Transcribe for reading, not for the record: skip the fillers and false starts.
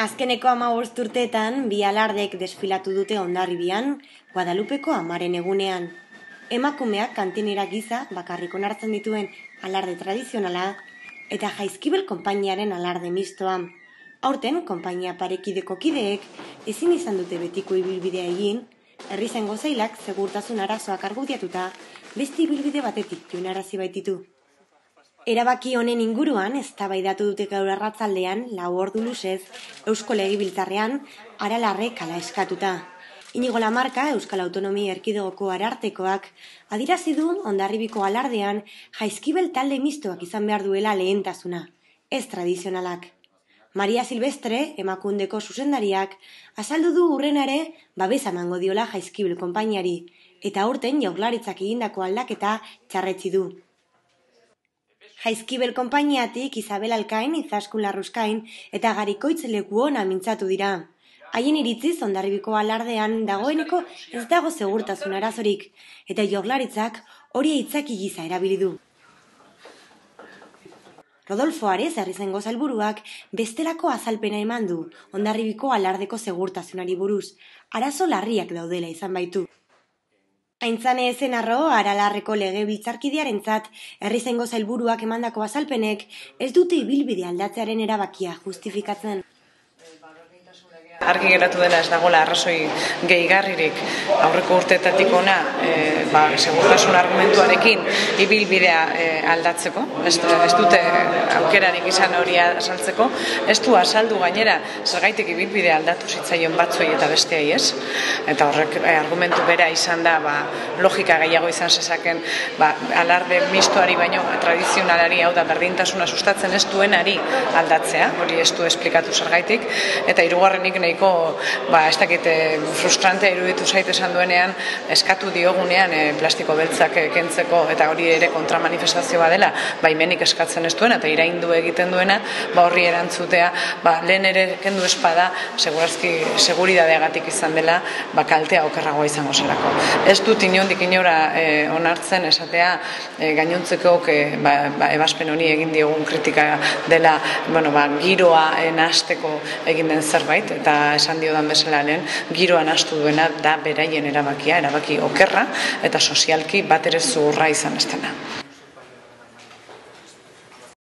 Azkeneko 15 urteetan bi alardek desfilatu dute Hondarribian, Guadalupeko Amaren egunean. Emakumeak kantinera giza bakarrik onartzen dituen alarde tradizionala eta Jaizkibel konpainiaren alarde mistoa. Aurten, konpainia parekideko kideek ezin izan dute betiko ibilbidea egin, herrizengo zailak segurtasun arazoak argudiatuta beste ibilbide batetik joanarazi baititu. Erabaki honen inguruan eztabaidatu dute gaur arratsaldean 4 ordu luzez Eusko Legebiltzarrean Aralarrek hala eskatuta. Inigo Lamarca, Euskal Autonomia Erkidegoko Arartekoak, adierazi du Hondarribiko alardean Jaizkibel talde mistoak izan behar duela lehentasuna, ez tradizionalak. Maria Silvestre, Emakundeko zuzendariak, azaldu du hurrena ere babesa emango diola Jaizkibel konpainiari, eta aurten Jaurlaritzak egindako aldaketa txarretsi du. Jaizkibel konpainiatik Isabel Alkain, Izaskun Larruskain eta Garikoitz Lekuona mintzatu dira. Haien iritziz Hondarribiko alardean dagoeneko ez dago segurtasun arazorik, eta Jaurlaritzak hori aitzaki gisa erabili du. Rodolfo Ares, herrizengo sailburuak, bestelako azalpena eman du Hondarribiko alardeko segurtasunari buruz, arazo larriak daudela izan baitu. Aintzane Ezenarro, Aralarreko legebiltzarkidearentzat, herrizengo sailburuak emandako azalpenek ez dute ibilbide aldatzearen erabakia justifikatzen. Argi geratu dela ez dagoela arrazoi gehigarririk aurreko urteetatik ona segurtasun argumentuarekin ibilbidea aldatzeko. Ez dute aukerarik izan hori azaltzeko. Ez du azaldu gainera zergaitik ibilbidea aldatu zitzaion batzuei eta besteei ez. Eta horrek argumentu bera izan da logika gehiago izan zezaken alarde mistoari baino tradizionalari, hau da berdintasuna sustatzen ez duenari aldatzea. Hori ez du esplikatu zergaitik. Eta hirugarrenik nahiko ez dakit frustrante iruditu zaitu esan duenean eskatu diogunean plastiko beltzak kentzeko eta hori ere kontramanifestazioa dela baimenik eskatzen ez duena eta iraindu egiten duena horri erantzutea lehen ere kendu espada seguridadeagatik izan dela kaltea okerragoa izango zelako. Ez dut inondik inora onartzen esatea gainontzekook ebazpen honi egin diogun kritika dela giroa nahasteko egin den zerbait eta esan diodan bezala lehen, giroan hastu duena da beraien erabaki okerra eta sozialki bat ere zuhurra izan ez dena.